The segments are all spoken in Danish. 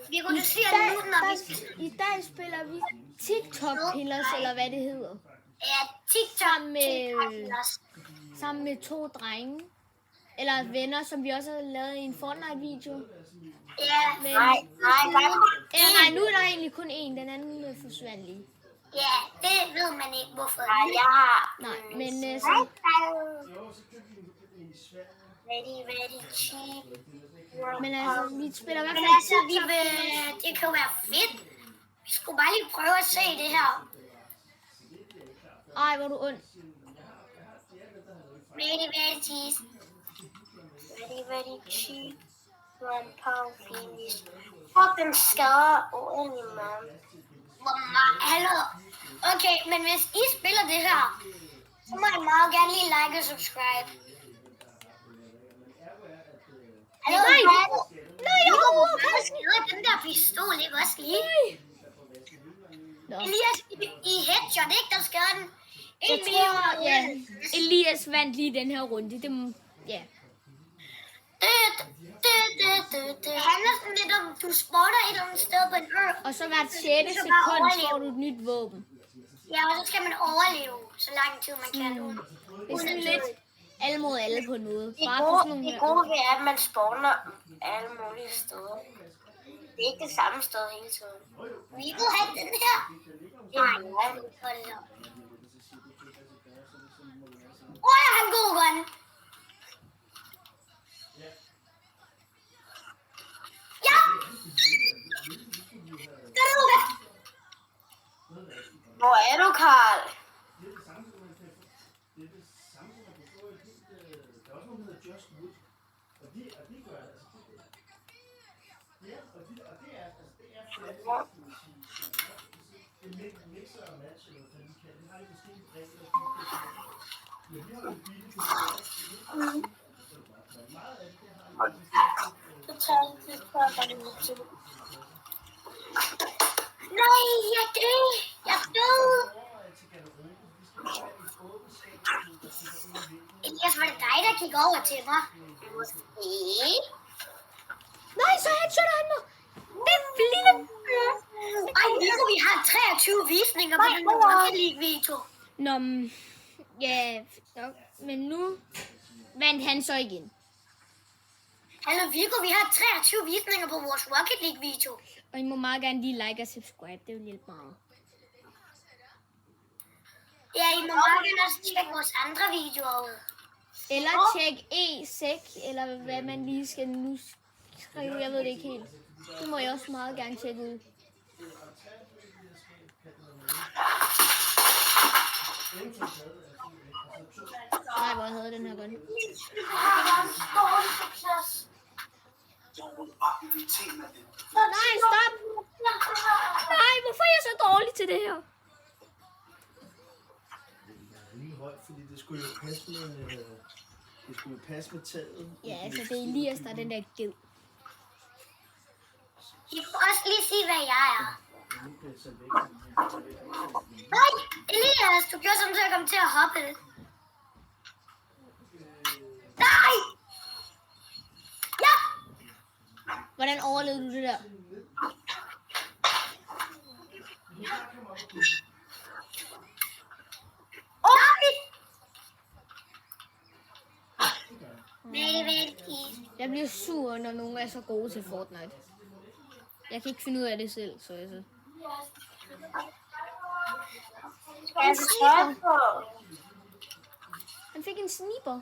Vi kunne sige nu, når vi... I dag spiller vi TikTok Pillars, eller hvad det hedder. Ja, TikTok Sammen med 2 drenge. Eller venner, som vi også har lavet i en Fortnite-video. Ja, Men, nej, nu er der egentlig kun én, den anden forsvandt lige. Ja, det ved man ikke, hvorfor. Nej, jeg har... Nej, men Very cheap. Men altså, vi spiller i hvert Men fald altså, TikTok. det kan jo være fedt. Vi skulle bare lige prøve at se det her. Ej, hvor er du ond. Very cheap. Very cheap. 1 pound finish. Fuck, den skader uendelig meget. Hallo. Okay, men hvis I spiller det her, så må I meget gerne lige like og subscribe. Hallo, Nej, hvad skader den der pistol, ikke også lige? Elias, i headshot, ikke? Der skader den. Jeg tror, ja, Elias vandt lige den her runde. Det, ja. Det handler sådan lidt om, du spotter et eller andet sted på en ø. Og så hvert 6. sekund får du et nyt våben. Ja, og så skal man overleve, så lang tid man kan. Det er sådan lidt alle mod alle på noget. Det gode ved er, at man spawner alle mulige steder. Det er ikke det samme sted hele tiden. Vi vil have den her. Nej, hold op. Jeg har en god gun. Ja! Hvor er du, Karl? Nej, jeg død. Elias, var det dig, der gik over til mig? Nej, så headshotter han mig. Det er lille. Ej, vi har 23 visninger på den Rocket League-video. Nå, ja, men nu vandt han så igen. Hallo Viggo, vi har 23 visninger på vores Rocket League-video. Og I må meget gerne lige like og subscribe, det vil hjælpe meget. Ja, I må meget gerne også tjekke vores andre videoer ud. Eller tjek E6, eller hvad man lige skal nu skrive, jeg ved det ikke helt. Det må jeg også meget gerne tjekke ud. Nej, hvor havde den her gun. Nej, stop! Nej, hvorfor er jeg så dårlig til det her? Fordi det skulle jo passe med taget. Ja, altså det er Elias, der er den der ged. I må også lige sige, hvad jeg er. Nej, Elias, du gjorde sådan, så jeg kom til at hoppe. Nej! Ja! Hvordan overlevede du det der? Jeg bliver sur, når nogen er så gode til Fortnite. Jeg kan ikke finde ud af det selv, så altså. Han fik en sniper.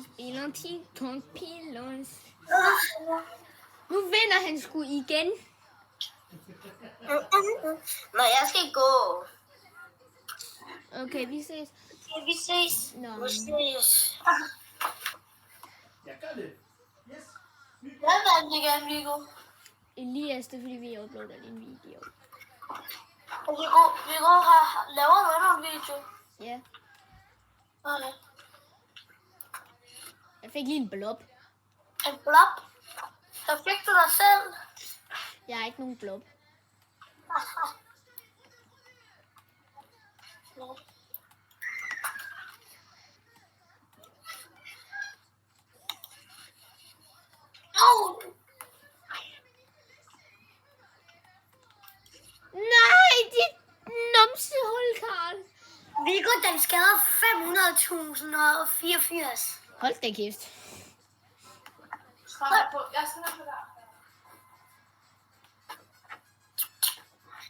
Spiller TikTok Pillars. Nu vinder han sgu igen. Nå, jeg skal gå. Okay, vi ses. Vi ses. Nå. Vi ses. Jeg gør det. Yes. Hvad vandt igen, Viggo? Elias, det er fordi vi uploader en video. Viggo laver du en video? Ja. Okay. Jeg fik lige en blob. En blob? Så fik du dig selv? Jeg har ikke nogen blob. Oh, Nej, dit numsehul, Karl. Viggo, den skader 500.084. Hold da kæft. Jeg skal på der.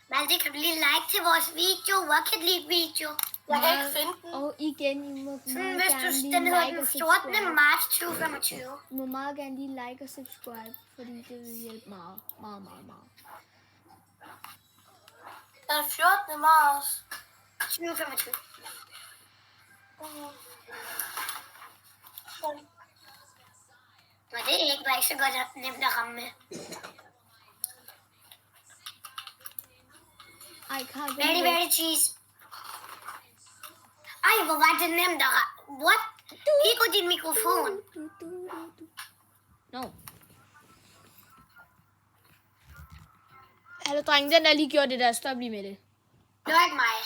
Malte, kan du lige like til vores video? Rocket League video. Jeg kan ikke finde den. Og igen, I må Sådan, meget hvis gerne du, lige den hedder like og den 14. subscribe. marts 2025. I må meget gerne lige like og subscribe, fordi det vil hjælpe meget, meget, meget, meget. Den 14. marts 2025. Men det er ikke bare ikke så godt nemt at ramme med. Ej, Karl, Very, very cheese. Ej, hvor var det nemt at ramme. What? Viggo, din mikrofon. No. Hallo, dreng, den der lige gjorde det der. Stop lige med det. Det var ikke mig.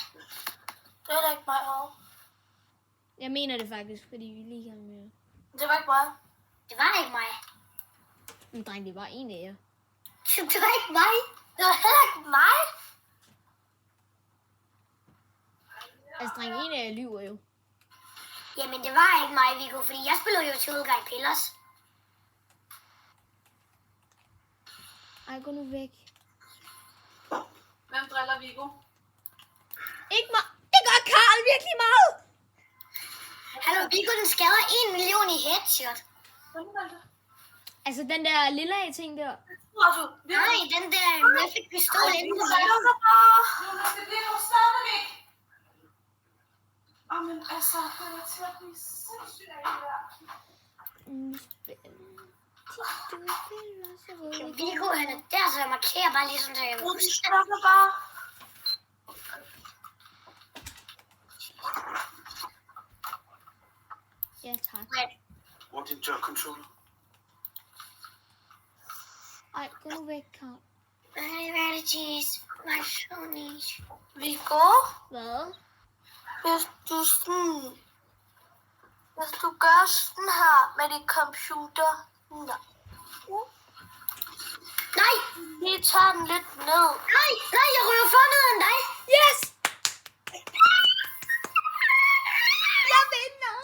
Det var ikke mig, Jeg mener det faktisk, fordi vi lige kan med. Det var ikke mig. Det var ikke mig. Men dreng, det var en af jer. Det var ikke mig. Det var heller ikke mig. Altså, dreng, en af jer lyver jo. Jamen, det var ikke mig, Viggo, fordi jeg spillede jo til udgang Pillers. Ej, gå nu væk. Hvem driller Viggo? Ikke mig. Det gør Karl virkelig meget. Hallo, Viggo, den skader 1 million i headshot. Altså, den der lille ting der. Nej, den der Murphy pistol inden på mig. Det er jo stadigvæk. Men altså, det er til at blive sindssygt af det der. Viggo, han er der, så jeg markerer bare lige sådan, så jeg Du stopper bare. Ja, tak. Hvor din jog-controller? Ej, gå nu væk, Karl. Very cheese. My Sony. Viggo, Hvad? hvis du gør sådan her med din computer. Nej, Vi tager den lidt ned. nej, jeg ryger for ned end dig. Yes! Jeg vinder.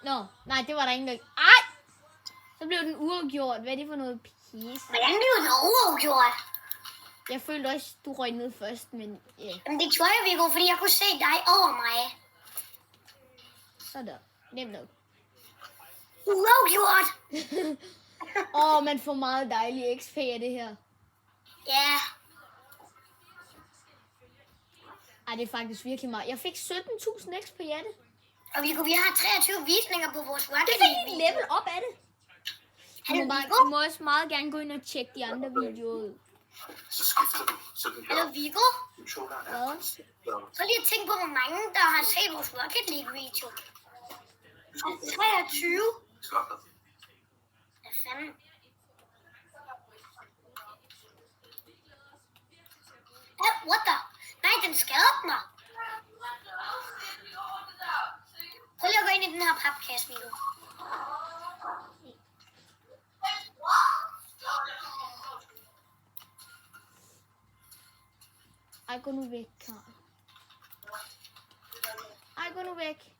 Nå, nej, det var der ingen, der... Ej! Så blev den uafgjort. Hvad er det for noget pis? Hvordan blev det uafgjort? Jeg følte også, du røg ned først, men ja, Jamen, det gjorde jeg, Viggo, fordi jeg kunne se dig over mig. sådan. Nemt nok. Uafgjort. Man får meget dejlig XP af det her. Ja, Ej, det er faktisk virkelig meget. Jeg fik 17.000 XP af det. og Viggo, vi har 23 visninger på vores Rocket Det fik League en video. level op af det. Du må også meget gerne gå ind og tjekke de andre videoer ud. Så skifter du, så den Hallo, Viggo. controller Hvad? Så lige at tænke på, hvor mange, der har set vores Rocket League video. 23. Hvad fanden? What the? Nej, den skadede mig. Prøv lige at gå ind i den her papkasse, Viggo. Ej, gå nu væk, Karl. Ej, gå nu væk.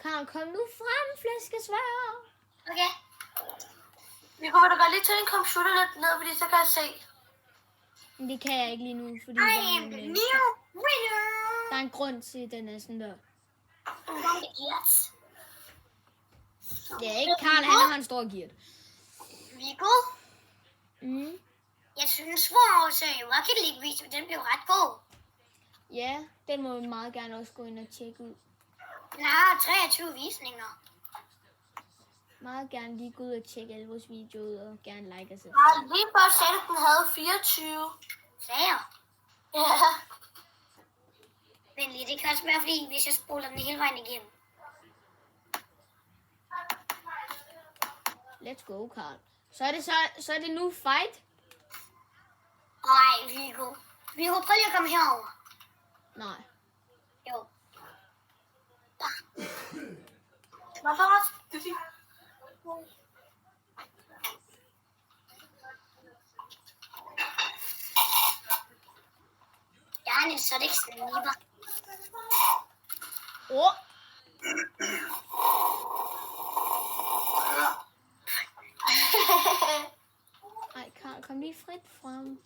Karl, kom nu frem, flæskesvær. Okay. Viggo, vil du godt lige tage din computer lidt ned, fordi så kan jeg se. Men det kan jeg ikke lige nu, fordi I der er, am the en, new winner. der er en grund til, at den er sådan der. Yes. Det er ikke Karl, han har en stor gear. Viggo, Mm. jeg synes, vores Rocket League video, den blev ret god. Ja, den må vi meget gerne også gå ind og tjekke ud. Den har 23 visninger. meget gerne lige gå ud og tjekke alle vores videoer, og gerne like og så. Nej, lige før sagde du, den havde 24. Sagde jeg? Ja. Men lige, det kan også være, fordi hvis jeg spoler den hele vejen igennem. Let's go, Karl. Så er det nu fight? Nej, Viggo. Viggo, prøv lige at komme herover. Nej. Jo. Hvorfor? Ja, så er det ikke sniber. Åh, Ja. ej, Karl, kom lige frit frem.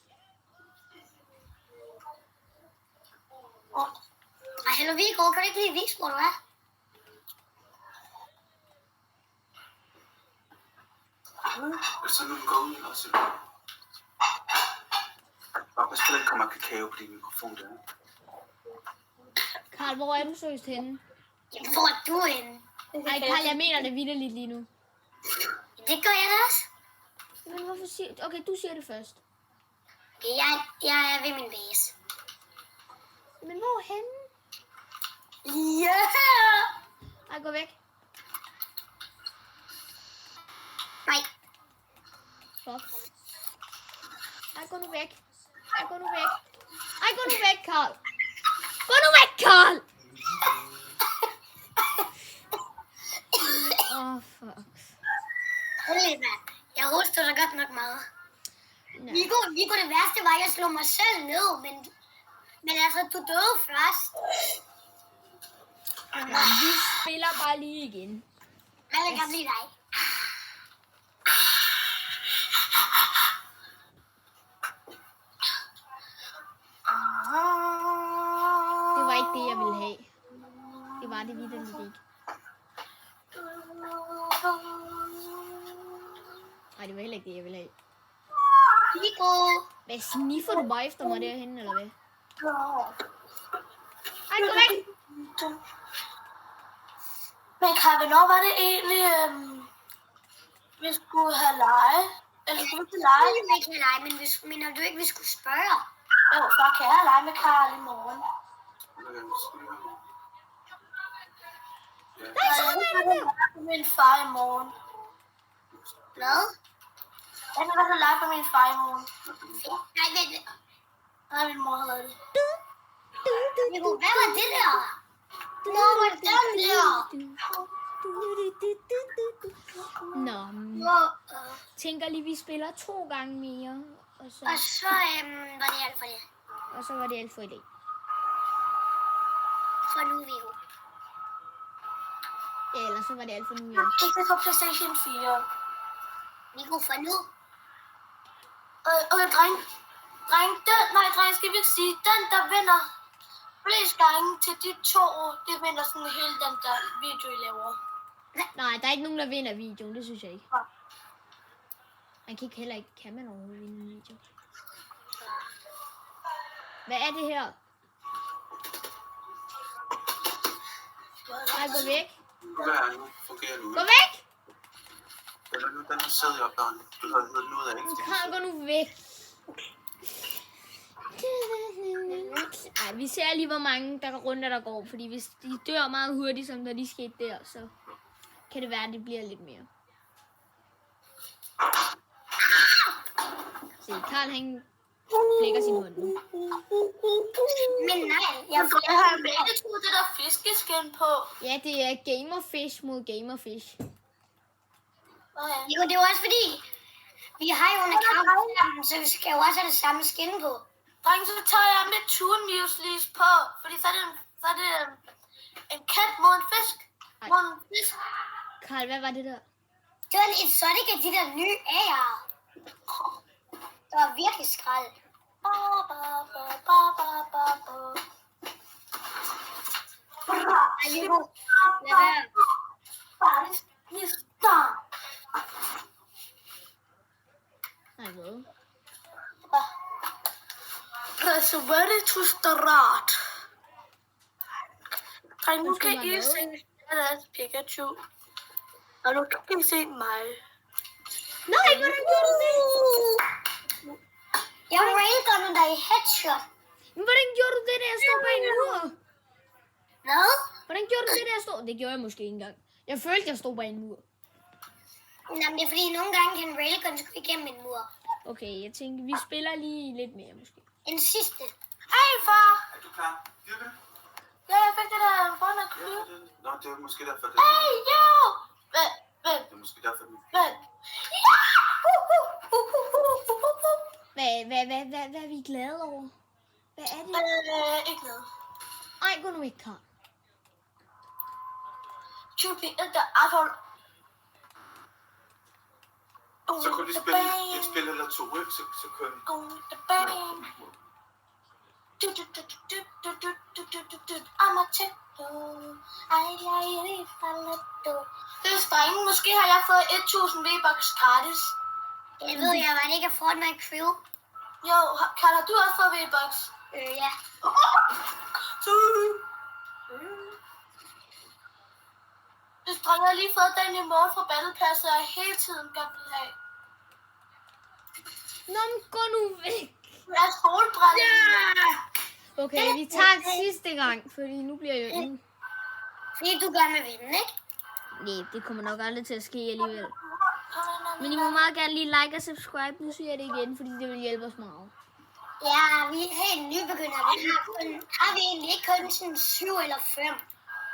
Ej, hallo Viggo, kan du ikke lige vise, hvor du er? Så nu går ud og så... Og pas på, der kommer kakao på din mikrofon der. Karl, hvor er du seriøst henne? Jamen, hvor er du henne? Ej, Karl, jeg mener det vitterligt lige nu. Det gør jeg da også. Men hvorfor siger... Okay, du siger det først. Okay, jeg er ved min base. Men hvor henne? Ja! Ej, gå væk. Nej. Fuck. Ej, gå nu væk. Ej, gå nu væk. Ej, gå nu væk, Karl. Gå nu væk, Karl! Åh, fuck. Rolig, mand. Jeg hoster da godt nok meget. Nej. Viggo, det værste var, at jeg slog mig selv ned, men altså, du døde først. Jamen, vi spiller bare lige igen. Men jeg kan blive dig. Det var ikke det, jeg ville have. Det var det vitterligt ikke. Nej, det var heller ikke det, jeg ville have. Viggo! Hvad sniffer du bare efter mig derhen, eller hvad? Ej, gå væk! Men Kaj, hvornår var det egentlig, vi skulle have lege? Eller skulle vi ikke lege? Jeg vil ikke have lege, men mener du ikke, vi skulle spørge? Jo, så kan jeg lege med Karl i morgen. Nej, så er der der! Med min far i morgen. Hvad? Jeg kan også lege med min far i morgen. Nej, vent. Nej, min mor har lavet det. Viggo, hvad var det der? Hvor var den der? Nå, tænker lige, vi spiller 2 gange mere. Og så var det alt for det. Og så var det alt for i dag. For nu, Viggo. Ja, eller så var det alt for nu, ja. Ikke på PlayStation 4. Viggo, for nu. Okay, dreng, skal vi ikke sige, den der vinder flest gange til de 2, det vinder sådan hele den der video, I laver. Nej, der er ikke nogen, der vinder videoen, det synes jeg ikke. Ja. Man kan ikke heller ikke, kan man overhovedet vinde en video. Hvad er det her? Nej, gå væk. Hvad er nu? Fungerer nu? Gå væk! Eller nu, den har siddet op, der du har hørt noget af ikke. Karl, gå nu væk. Ej, vi ser lige, hvor mange der runder der går. Fordi hvis de dør meget hurtigt, som da de skete der, så kan det være, at det bliver lidt mere. Se, Karl, han flækker sin hånd nu. Men nej, Jeg har begge to det der fiskeskin på. Ja, det er gamerfish mod gamerfish. Okay. Viggo, det er jo også fordi, vi har jo en account sammen, så vi skal jo også have det samme skin på. Dreng, så tager jeg mit tunmuslis på, fordi så er det en kat mod en fisk. Ej. Mod en fisk. Karl, hvad var det der? Det var en exotic af de der nye A'er. Det var virkelig skrald. Ej, Viggo, lad være. Nej, hvad? Press ready to start. Dreng, nu Undskyld kan mig, I hvad? se deres Pikachu. Og nu kan I se mig. Nej, hvordan gjorde du det? Jeg railgunner dig i headshot. Men hvordan gjorde du det, da jeg stod bag en mur? Hvad? Hvordan gjorde du det, da jeg stod? Det gjorde jeg måske ikke engang. Jeg følte, jeg stod bag en mur. Jamen, det er fordi, nogle gange kan en railgun gå igennem en mur. Okay, jeg tænkte, vi spiller lige lidt mere måske. En sidste. Hej, far. Er du klar? Jytte? Ja, jeg fik det der foran at Ja, købe. Nå, det er måske derfor, det Hey, jo! Vent. er måske derfor, den... Vent. Hvad er vi glade over? Hvad er det? Ikke noget. Ej, gå nu ikke, Karl. Chupi, der iPhone. Så kunne de spille et spil eller to, ikke? Så kunne vi... Det er strengen. Måske har jeg fået 1000 V-Bucks gratis. Jeg ved, jeg var det ikke af Fortnite Crew. Jo, Karl, har du også fået V-Bucks? Ja. Det strengen har lige fået den i morgen fra Battle Pass, og jeg hele tiden godt vil have. Nå, men gå nu væk. Det er solbrænde. Okay, vi tager det sidste gang, fordi nu bliver jeg jo... Fordi du gerne vil vinde, ikke? Nej, det kommer nok aldrig til at ske alligevel. Men I må meget gerne lige like og subscribe. Nu siger jeg det igen, fordi det vil hjælpe os meget. Ja, vi er helt nybegyndere. Har vi egentlig ikke kun sådan 7 eller 5?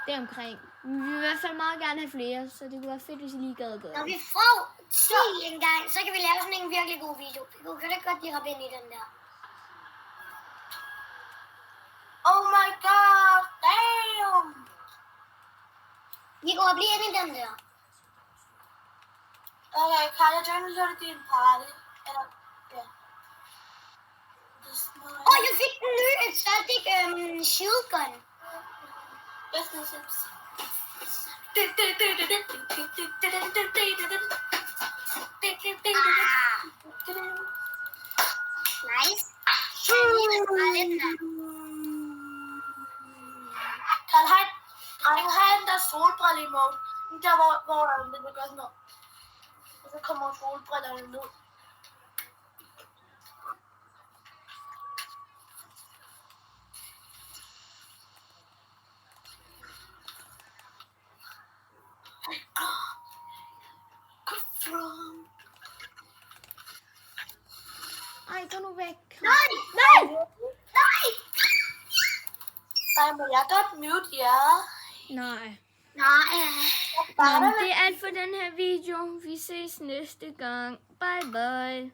Det er omkring. Men vi vil i hvert fald meget gerne have flere, så det kunne være fedt, hvis I lige gad gøre Når det. vi får 10 en gang, så kan vi lave sådan en virkelig god video. Du kan da godt lige hoppe ind i den der. Oh my god, damn. Vi går lige ind i den der. Okay, Karl, jeg joiner lige din party. Eller, ja. Jeg fik den nye exotic shield gun. Jeg skal se. Nice. Karl, har den der solbrille emote. Der hvor den vil gøre sådan noget. Og så kommer solbrillerne ned. Ej, gå nu væk. Nej! Nej! Nej! Ej, må jeg godt mute jer? Nej. Nej. Nå, det er alt for den her video. Vi ses næste gang. Bye bye.